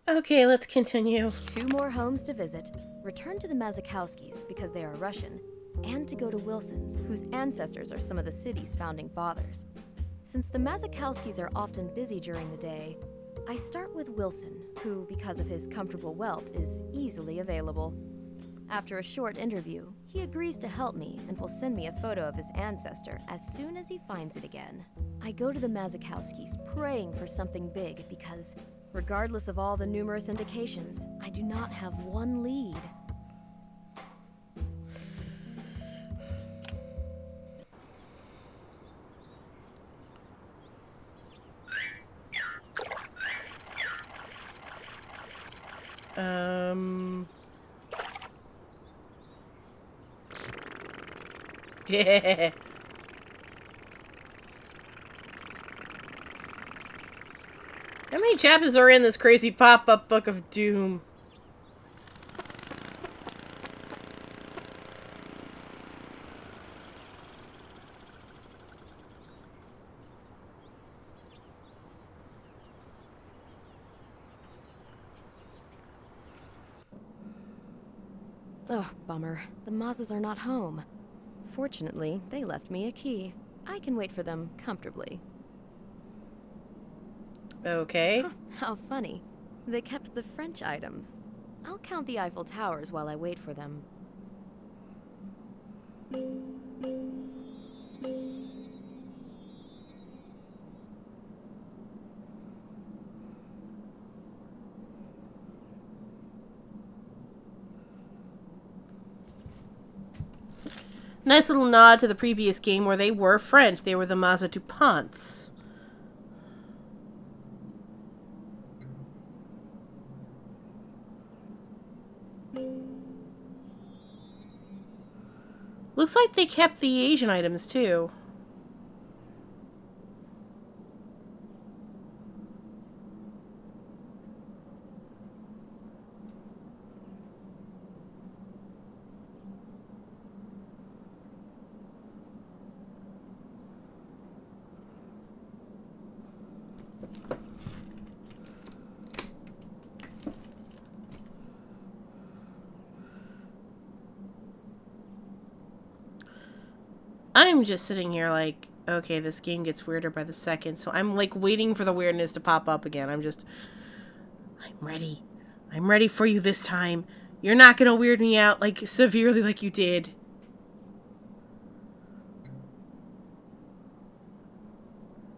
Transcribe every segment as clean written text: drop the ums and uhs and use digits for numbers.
Okay, let's continue. 2 more homes to visit, return to the Mazakowskis because they are Russian, and to go to Wilson's, whose ancestors are some of the city's founding fathers. Since the Mazakowskis are often busy during the day, I start with Wilson, who, because of his comfortable wealth, is easily available. After a short interview, he agrees to help me and will send me a photo of his ancestor as soon as he finds it again. I go to the Mazakowskis praying for something big because, regardless of all the numerous indications, I do not have one lead. Yeah. How many chapters are in this crazy pop-up book of doom? Oh, bummer. The Mazas are not home. Fortunately, they left me a key. I can wait for them comfortably. Okay. How funny. They kept the French items. I'll count the Eiffel Towers while I wait for them. Nice little nod to the previous game where they were French. They were the Mazatupans. Looks like they kept the Asian items too. I'm just sitting here like, okay, this game gets weirder by the second, so I'm like waiting for the weirdness to pop up again. I'm ready. I'm ready for you this time. You're not gonna weird me out like severely like you did.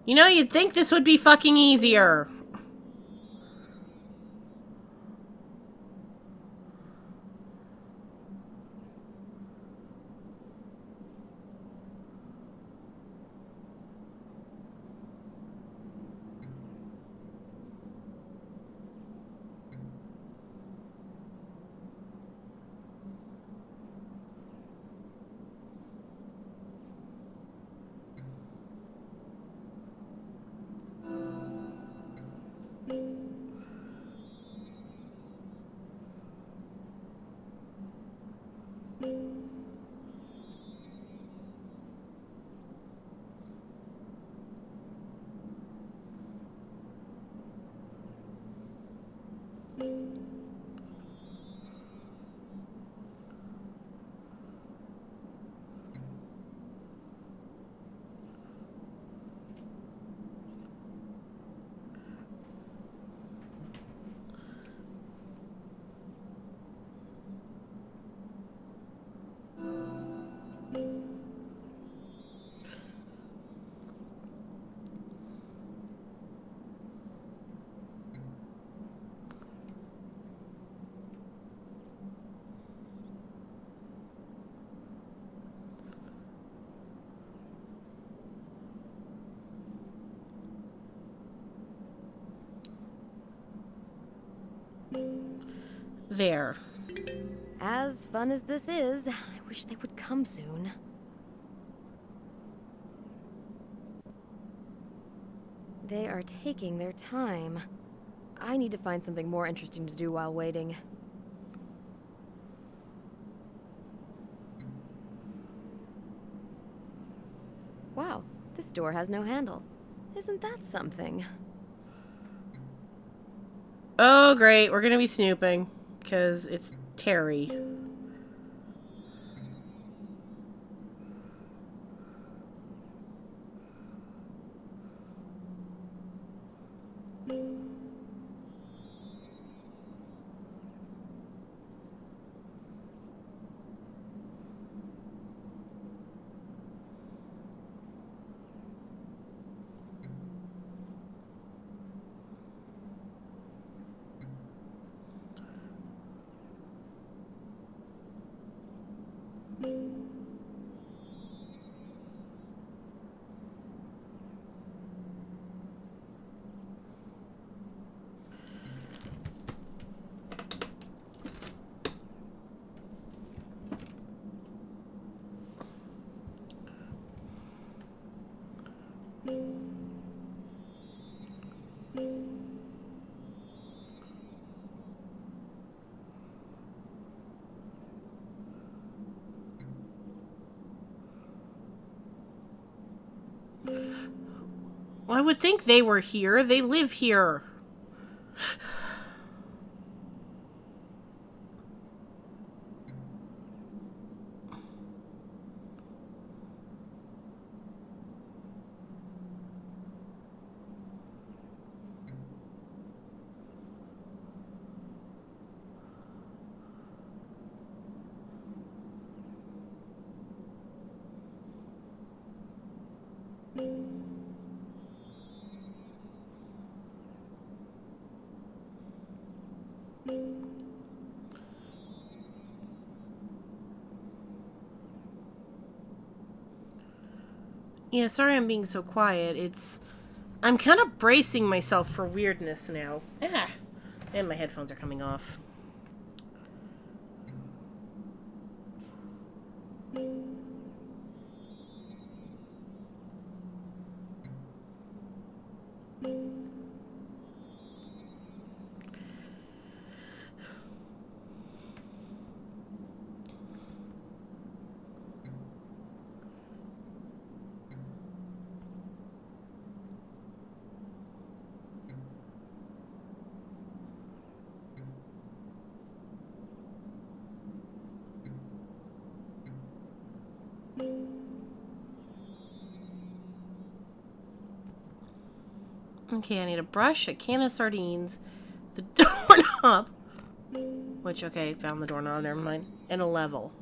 You know, you'd think this would be fucking easier. There. As fun as this is, I wish they would come soon. They are taking their time. I need to find something more interesting to do while waiting. Wow, this door has no handle. Isn't that something? Oh, great. We're gonna be snooping. Because it's Terry. Well, I would think they were here. They live here. Yeah, sorry I'm being so quiet. I'm kind of bracing myself for weirdness now. Ah! And my headphones are coming off. Okay, I need a brush, a can of sardines, the doorknob, which, okay, found the doorknob, never mind, and a level.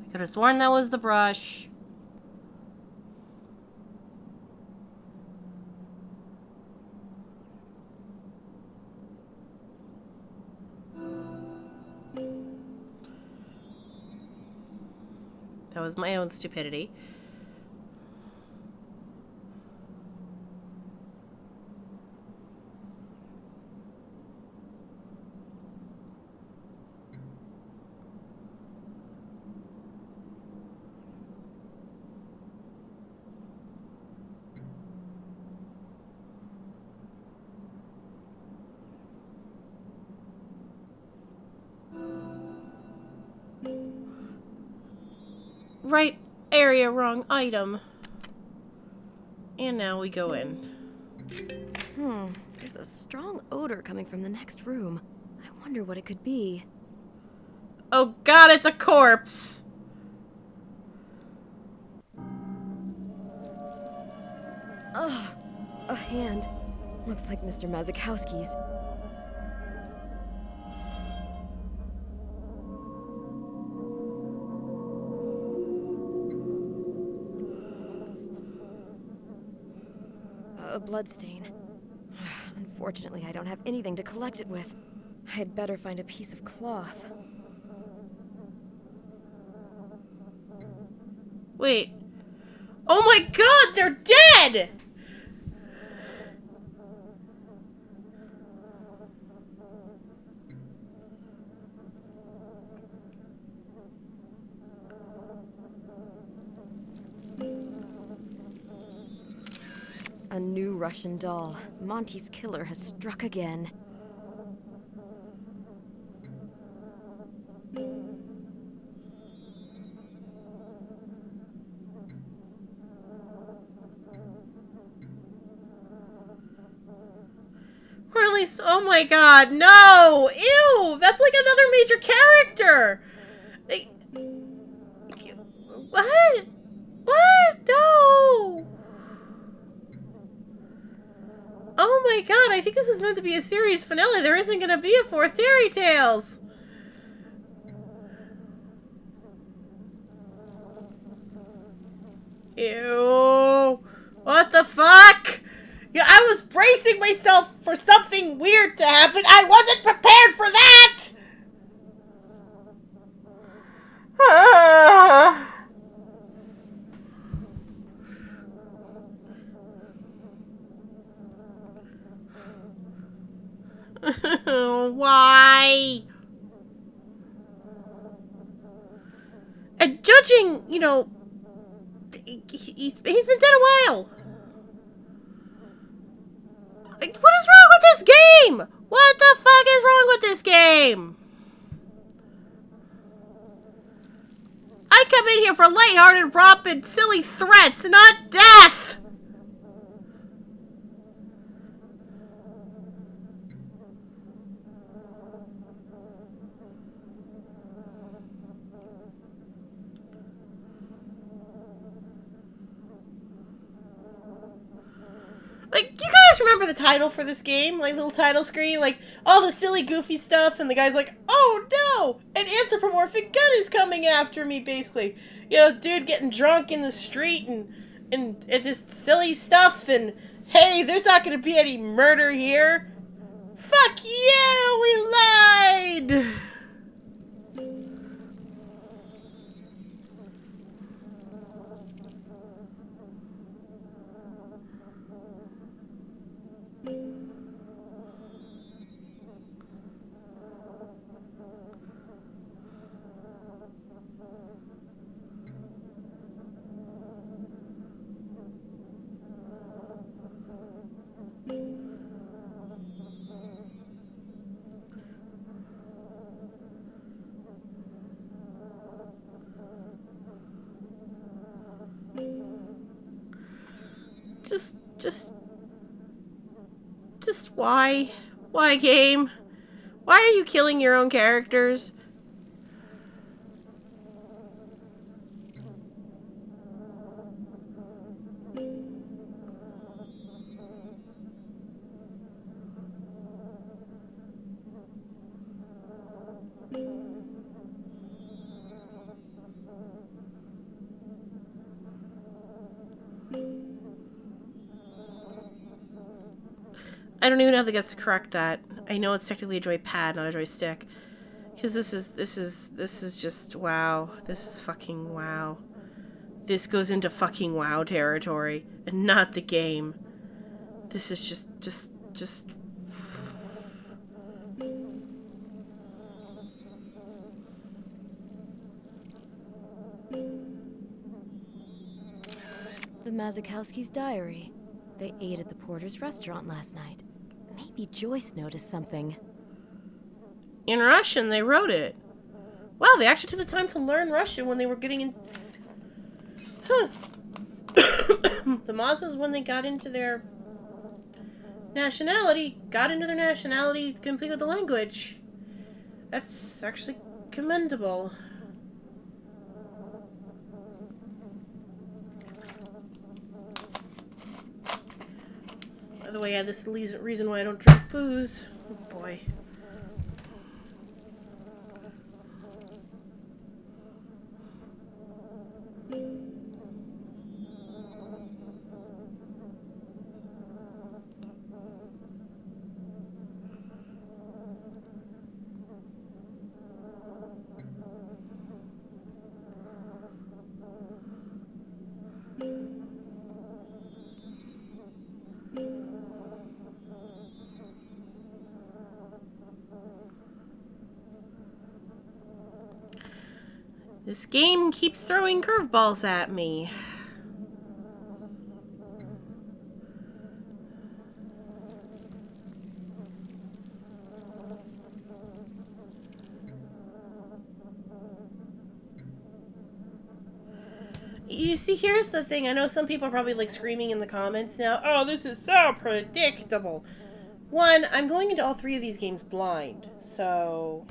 I could have sworn that was the brush. That was my own stupidity. Right area, wrong item. And now we go in. There's a strong odor coming from the next room. I wonder what it could be. Oh god, it's a corpse! Ugh, a hand. Looks like Mr. Mazakowski's. A bloodstain. Unfortunately, I don't have anything to collect it with. I'd better find a piece of cloth. Wait. Oh my god, they're dead! A new Russian doll. Monty's killer has struck again. Or at least, oh my god, no! Ew! That's like another major character! Like, what? What? No! Oh my god, I think this is meant to be a series finale. There isn't gonna be a fourth Terry Tales! Ew! What the fuck? Yeah, I was bracing myself for something weird to happen. I wasn't prepared for that! Why? And judging, you know, he's been dead a while. Like, what is wrong with this game? What the fuck is wrong with this game? I come in here for lighthearted romp and silly threats, not death! Like, you guys remember the title for this game? Like, little title screen? Like, all the silly, goofy stuff, and the guy's like, oh no! An anthropomorphic gun is coming after me, basically. You know, dude getting drunk in the street, and just silly stuff, and hey, there's not gonna be any murder here. Fuck you! We lied! Just why? Why, game? Why are you killing your own characters? I don't even have the guts to correct that. I know it's technically a joypad, not a joystick. Because this is just wow. This is fucking wow. This goes into fucking wow territory, and not the game. This is just. The Mazakowski's diary. They ate at the Porter's restaurant last night. Maybe Joyce noticed something. In Russian, they wrote it. Wow, they actually took the time to learn Russian when they were getting in. Huh. The Mazas, when they got into their nationality, complete with the language. That's actually commendable. By the way, this is the reason why I don't drink booze. Oh boy. This game keeps throwing curveballs at me. You see, here's the thing. I know some people are probably like screaming in the comments now, oh, this is so predictable. One, I'm going into all 3 of these games blind, so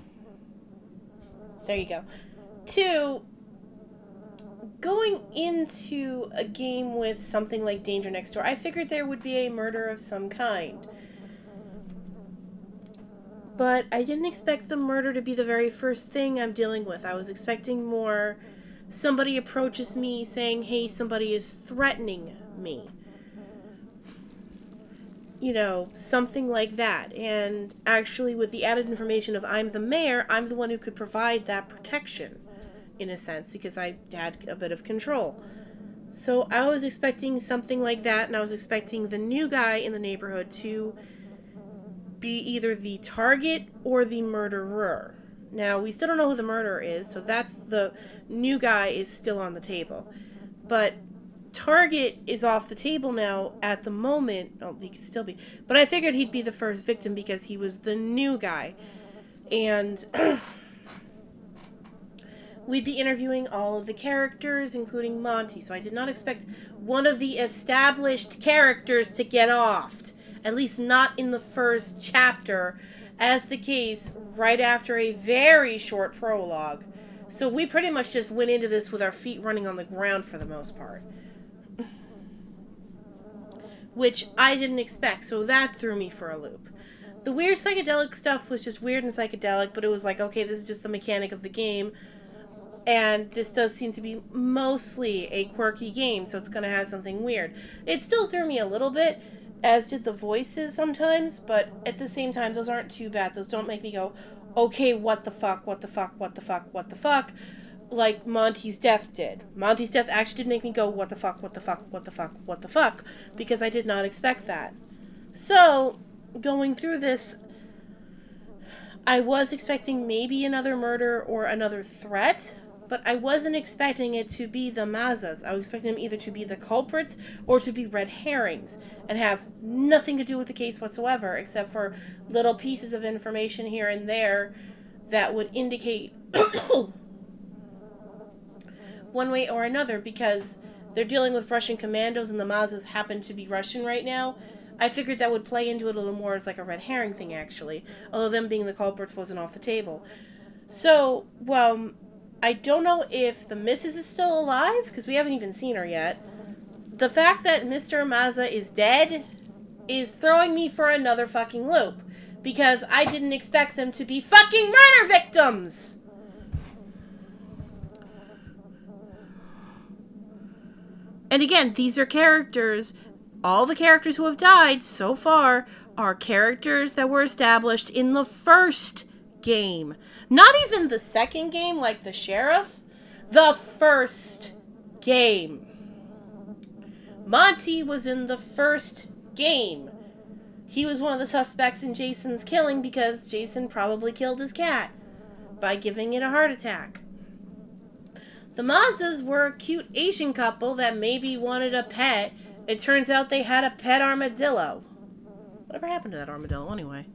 there you go. 2, going into a game with something like Danger Next Door, I figured there would be a murder of some kind. But I didn't expect the murder to be the very first thing I'm dealing with. I was expecting more, somebody approaches me saying, hey, somebody is threatening me. You know, something like that. And actually, with the added information of I'm the mayor, I'm the one who could provide that protection, in a sense, because I had a bit of control. So I was expecting something like that, and I was expecting the new guy in the neighborhood to be either the target or the murderer. Now, we still don't know who the murderer is, so that's the new guy is still on the table. But target is off the table now at the moment. Oh, he could still be. But I figured he'd be the first victim because he was the new guy. And we'd be interviewing all of the characters, including Monty. So I did not expect one of the established characters to get offed. At least not in the first chapter, as the case right after a very short prologue. So we pretty much just went into this with our feet running on the ground for the most part. Which I didn't expect, so that threw me for a loop. The weird psychedelic stuff was just weird and psychedelic, but it was like, okay, this is just the mechanic of the game. And this does seem to be mostly a quirky game, so it's going to have something weird. It still threw me a little bit, as did the voices sometimes, but at the same time, those aren't too bad. Those don't make me go, okay, what the fuck, what the fuck, what the fuck, what the fuck, like Monty's death did. Monty's death actually did make me go, what the fuck, what the fuck, what the fuck, what the fuck, because I did not expect that. So, going through this, I was expecting maybe another murder or another threat, but I wasn't expecting it to be the Mazas. I was expecting them either to be the culprits or to be red herrings and have nothing to do with the case whatsoever, except for little pieces of information here and there that would indicate one way or another, because they're dealing with Russian commandos and the Mazas happen to be Russian right now. I figured that would play into it a little more as like a red herring thing, actually, although them being the culprits wasn't off the table. So, well, I don't know if the missus is still alive, because we haven't even seen her yet. The fact that Mr. Maza is dead is throwing me for another fucking loop, because I didn't expect them to be fucking murder victims! And again, these are characters, all the characters who have died so far are characters that were established in the first game. Not even the second game, like the sheriff. The first game. Monty was in the first game. He was one of the suspects in Jason's killing because Jason probably killed his cat by giving it a heart attack. The Mazas were a cute Asian couple that maybe wanted a pet. It turns out they had a pet armadillo. Whatever happened to that armadillo anyway?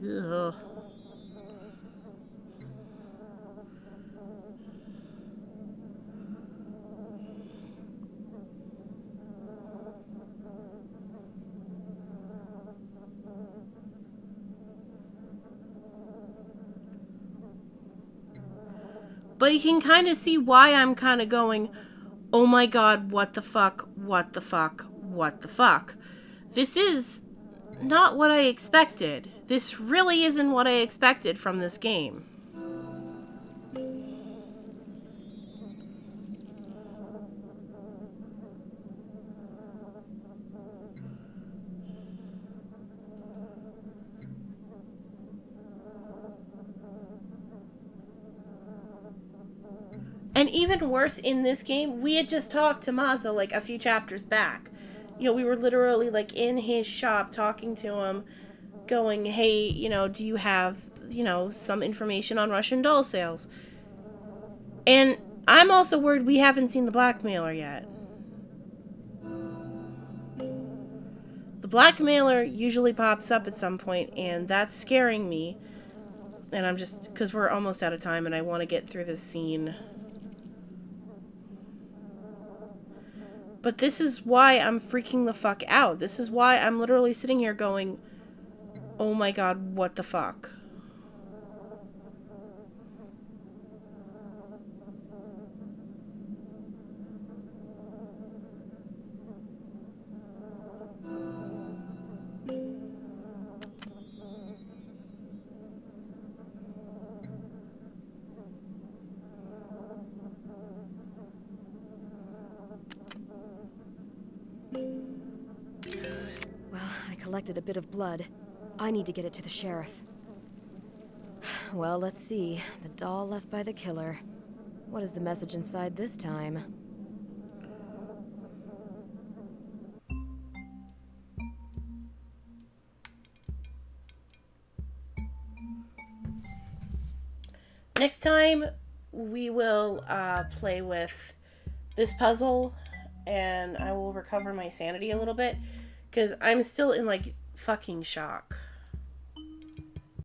Ugh. But you can kind of see why I'm kind of going, oh my god, what the fuck, what the fuck, what the fuck. This is not what I expected. This really isn't what I expected from this game. And even worse, in this game, we had just talked to Maza like a few chapters back. You know, we were literally like in his shop talking to him, going, hey, you know, do you have, you know, some information on Russian doll sales? And I'm also worried we haven't seen the blackmailer yet. The blackmailer usually pops up at some point, and that's scaring me. And I'm just, because we're almost out of time and I want to get through this scene But this is why I'm freaking the fuck out. This is why I'm literally sitting here going, oh my god, what the fuck? Well, I collected a bit of blood. I need to get it to the sheriff. Well, let's see. The doll left by the killer. What is the message inside this time? Next time, we will play with this puzzle, and I will recover my sanity a little bit, because I'm still in, like, fucking shock.